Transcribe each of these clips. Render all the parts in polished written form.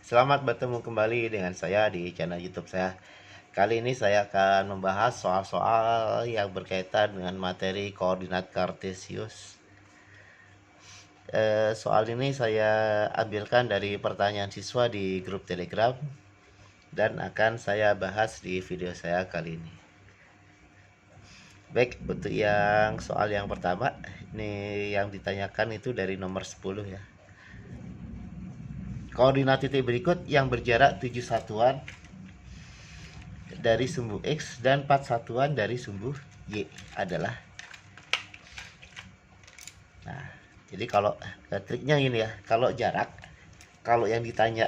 Selamat bertemu kembali dengan saya di channel YouTube saya. Kali ini saya akan membahas soal-soal yang berkaitan dengan materi koordinat kartesius. Soal ini saya ambilkan dari pertanyaan siswa di grup Telegram dan akan saya bahas di video saya kali ini. Baik, untuk soal yang pertama, ini yang ditanyakan itu dari nomor 10 ya. Koordinat titik berikut yang berjarak 7 satuan dari sumbu X dan 4 satuan dari sumbu Y adalah. Nah, jadi kalau triknya ini ya, kalau yang ditanya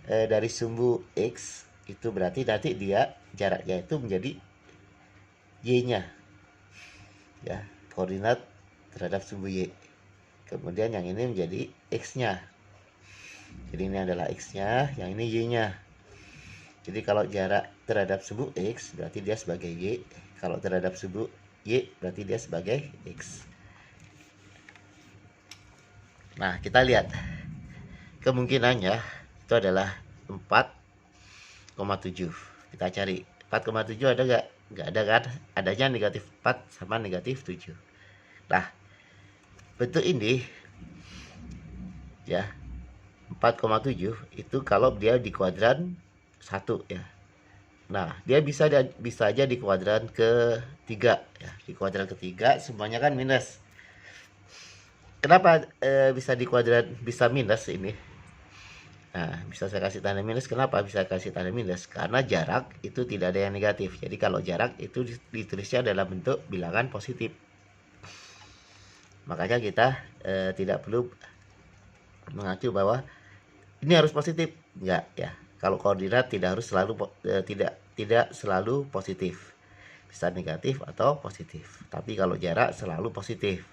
dari sumbu X itu berarti nanti dia jaraknya itu menjadi Y-nya ya, koordinat terhadap sumbu Y. Kemudian yang ini menjadi X-nya. Jadi ini adalah X-nya, yang ini Y-nya. Jadi kalau jarak terhadap sumbu X berarti dia sebagai Y. Kalau terhadap sumbu Y berarti dia sebagai X. Nah, kita lihat kemungkinannya itu adalah 4,7. Kita cari 4,7 ada nggak? Nggak ada kan? Adanya negatif 4 sama negatif 7. Nah, bentuk ini ya 4,7 itu kalau dia di kuadran 1 ya. Nah, dia bisa aja di kuadran ketiga ya. Di kuadran ketiga semuanya kan minus. Kenapa bisa di kuadran bisa minus ini? Nah, bisa saya kasih tanda minus. Kenapa bisa kasih tanda minus? Karena jarak itu tidak ada yang negatif. Jadi kalau jarak itu ditulisnya dalam bentuk bilangan positif. Makanya kita tidak perlu mengacu bahwa ini harus positif. Enggak ya. Kalau koordinat tidak harus selalu tidak selalu positif. Bisa negatif atau positif. Tapi kalau jarak selalu positif.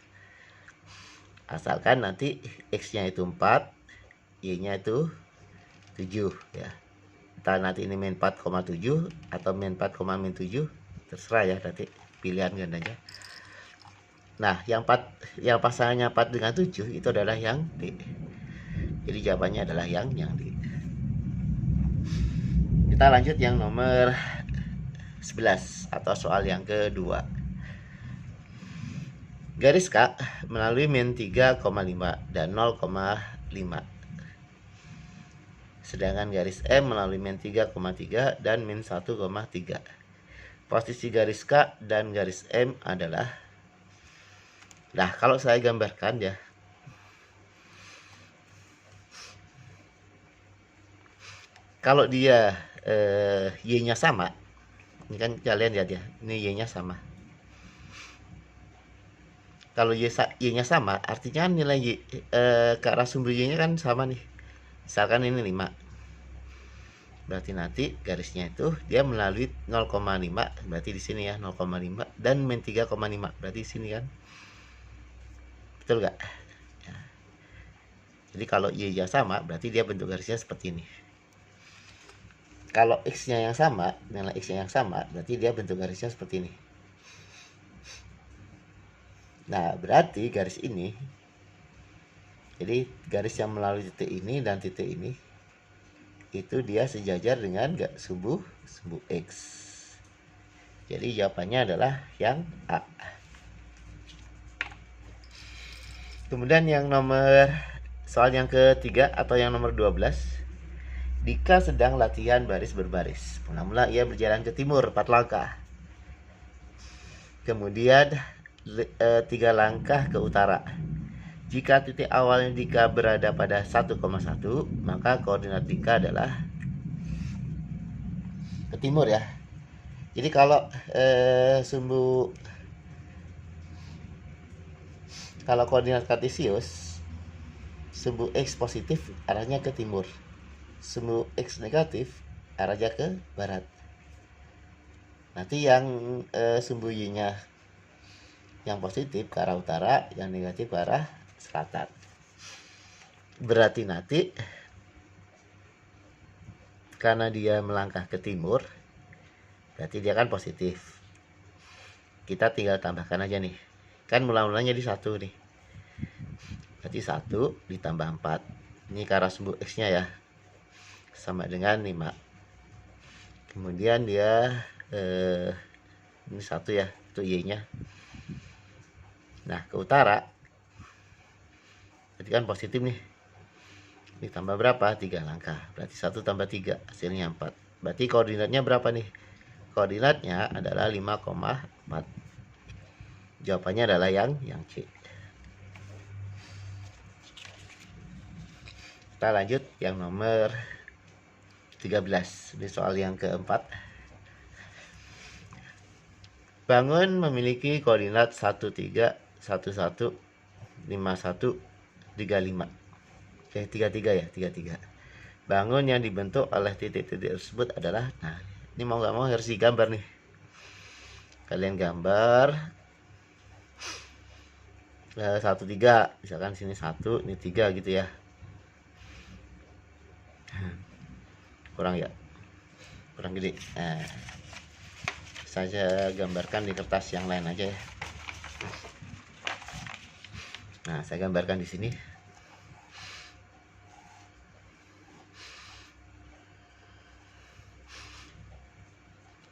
Asalkan nanti X-nya itu 4, Y-nya itu 7 ya. Entah nanti ini min 4,7 atau min 4,7 terserah ya, nanti pilihan gandanya. Nah, yang pasangannya 4 dengan 7 itu adalah yang D. Jadi jawabannya adalah yang D. Kita lanjut yang nomor 11 atau soal yang kedua. Garis K melalui min 3,5 dan 0,5. Sedangkan garis M melalui min 3,3 dan min 1,3. Posisi garis K dan garis M adalah. Nah, kalau saya gambarkan ya. Kalau dia Y-nya sama. Ini kan kalian lihat ya, ini Y-nya sama. Kalau Y-nya sama, artinya nilai Y ke arah sumber Y-nya kan sama nih. Misalkan ini 5. Berarti nanti garisnya itu dia melalui 0,5, berarti di sini ya 0,5 dan min 3,5, berarti di sini kan. Betul nggak? Ya. Jadi kalau Y-nya sama, berarti dia bentuk garisnya seperti ini. Kalau X-nya yang sama, nilai X-nya yang sama, berarti dia bentuk garisnya seperti ini. Nah, berarti garis ini, jadi garis yang melalui titik ini dan titik ini, itu dia sejajar dengan sumbu X. Jadi jawabannya adalah yang A. Kemudian yang soal yang ketiga atau yang nomor 12. Dika sedang latihan baris berbaris. Mula-mula ia berjalan ke timur 4 langkah. Kemudian 3 langkah ke utara. Jika titik awalnya Dika berada pada 1,1, maka koordinat Dika adalah ke timur ya. Jadi kalau kalau koordinat kartesius, sumbu X positif arahnya ke timur, sumbu X negatif arahnya ke barat. Nanti yang sumbu Y-nya yang positif ke arah utara, yang negatif ke arah selatan. Berarti nanti karena dia melangkah ke timur, berarti dia kan positif. Kita tinggal tambahkan aja nih. Kan mula-mulanya di 1 nih. Berarti 1 ditambah 4. Ini ke arah sumbu X-nya ya. sama dengan 5. Kemudian dia ini 1 ya, itu Y-nya. Nah, ke utara berarti kan positif nih. Ditambah berapa? 3 langkah. Berarti 1 tambah 3 hasilnya 4. Berarti koordinatnya berapa nih? Koordinatnya adalah 5,4. Jawabannya adalah yang C. Kita lanjut yang nomor 13. Ini soal yang keempat. Bangun memiliki koordinat 13, 11, 51, 35. Oke, 33 ya, 33. Bangun yang dibentuk oleh titik-titik tersebut adalah, nah, ini mau nggak mau harus digambar nih. Kalian gambar 1, 3, misalkan sini 1, ini 3 gitu ya. Kurang ya, kurang gede. Nah, saya gambarkan di kertas yang lain aja ya. Nah, saya gambarkan di sini.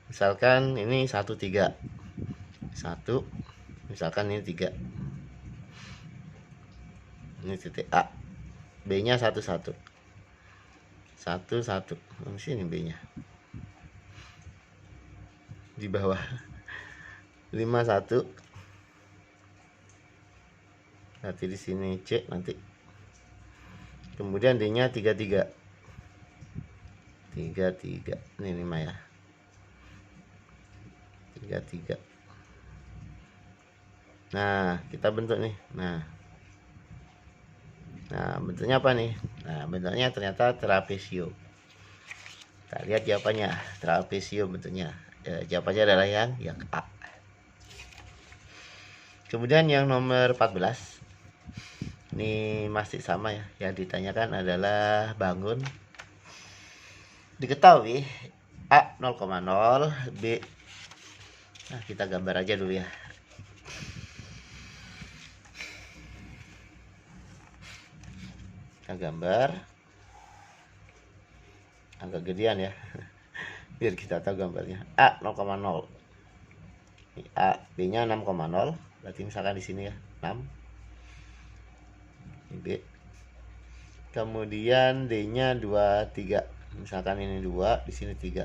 Misalkan ini 1, 3. 1, misalkan ini 3. Ini titik A. B-nya 1, 1. 1, 1. Di sini B-nya. Di bawah. 5, 1. Nanti di sini C nanti. Kemudian D-nya 3, 3. 3, 3. Ini 5 ya. 3, 3. Nah, kita bentuk nih. Nah, bentuknya apa nih? Nah, bentuknya ternyata trapesio. Kita lihat jawabannya. Trapesio bentuknya. Jawabannya adalah yang A. Kemudian yang nomor 14. Ini masih sama ya. Yang ditanyakan adalah bangun. Diketahui A 0,0, B. Nah, kita gambar aja dulu ya. Kita gambar agak gedean ya. Biar kita tahu gambarnya. A 0,0. Ini A, B-nya 6,0. Berarti misalkan di sini ya, 6. Ini B. Kemudian D-nya 2, 3. Misalkan ini 2, di sini 3.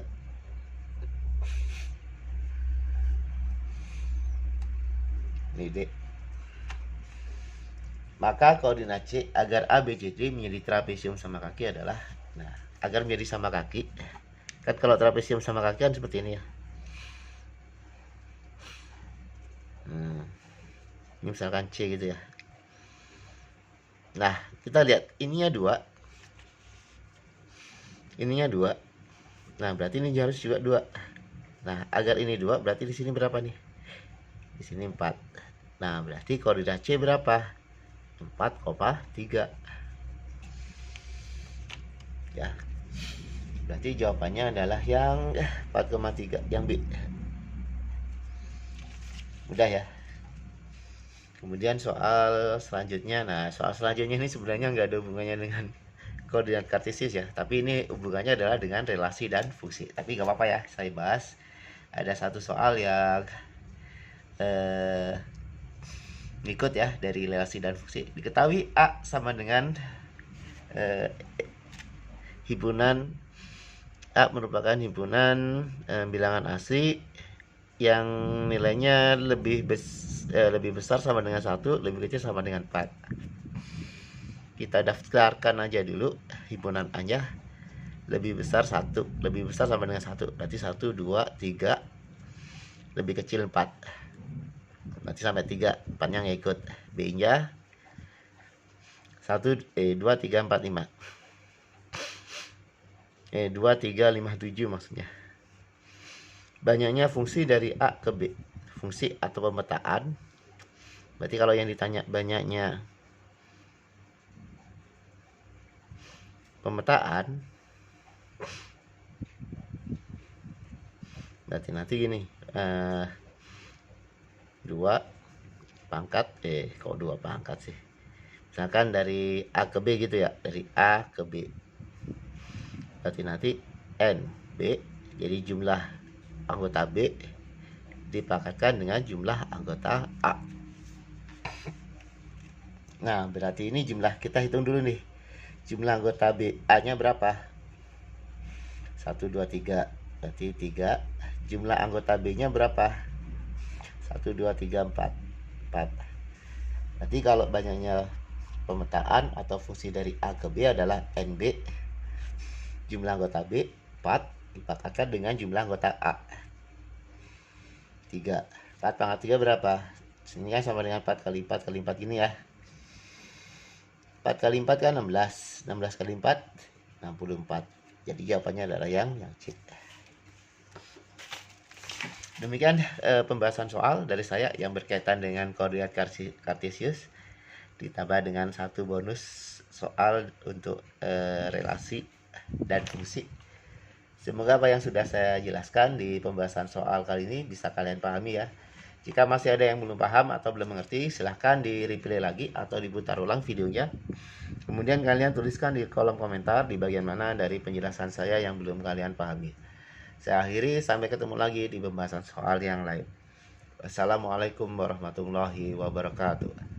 Ini D. Maka koordinat C agar A, B, C, D menjadi trapesium sama kaki adalah, nah, agar menjadi sama kaki. Kan kalau trapesium sama kaki kan seperti ini ya. Ini misalkan C gitu ya. Nah, kita lihat ininya 2. Ininya 2. Nah, berarti ini harus juga 2. Nah, agar ini 2 berarti di sini berapa nih? Di sini 4. Nah, berarti koordinat C berapa? 4,3. Ya. Berarti jawabannya adalah yang 4,3, yang B. Mudah ya. Kemudian soal selanjutnya. Nah, soal selanjutnya ini sebenarnya nggak ada hubungannya dengan koordinat kartesius ya, tapi ini hubungannya adalah dengan relasi dan fungsi. Tapi nggak apa-apa ya, saya bahas. Ada satu soal yang ikut ya dari relasi dan fungsi. Diketahui A sama dengan himpunan A merupakan himpunan bilangan asli yang nilainya lebih besar sama dengan 1, lebih kecil sama dengan 4. Kita daftarkan aja dulu himpunan A-nya. Lebih besar 1, lebih besar sama dengan 1. Berarti 1, 2, 3, lebih kecil 4. Nanti sampai 3, 4-nya nggak ikut. B-nya 1, 2, 3, 4, 5. 2, 3, 5, 7 maksudnya. Banyaknya fungsi dari A ke B. Fungsi atau pemetaan. Berarti kalau yang ditanya banyaknya pemetaan, berarti nanti gini, 2 pangkat, kok 2 pangkat sih, misalkan dari A ke B gitu ya, dari A ke B. berarti nanti N B, jadi jumlah anggota B dipakatkan dengan jumlah anggota A. Nah, berarti ini jumlah, kita hitung dulu nih. Jumlah anggota B, A-nya berapa? 1, 2, 3. Berarti 3. Jumlah anggota B-nya berapa? 1, 2, 3, 4. 4. Berarti kalau banyaknya pemetaan atau fungsi dari A ke B adalah NB. Jumlah anggota B 4 dipakatkan dengan jumlah anggota A 3. 4 pangkat 3 berapa? Sini kan sama dengan 4 kali 4 kali 4 ini ya. 4 kali 4 kan 16. 16 kali 4 64. Jadi jawabannya adalah yang C. Demikian pembahasan soal dari saya yang berkaitan dengan koordinat kartesius, ditambah dengan satu bonus soal untuk relasi dan fungsi. Semoga apa yang sudah saya jelaskan di pembahasan soal kali ini bisa kalian pahami ya. Jika masih ada yang belum paham atau belum mengerti, silahkan di replay lagi atau diputar ulang videonya. Kemudian kalian tuliskan di kolom komentar di bagian mana dari penjelasan saya yang belum kalian pahami. Saya akhiri, sampai ketemu lagi di pembahasan soal yang lain. Wassalamualaikum warahmatullahi wabarakatuh.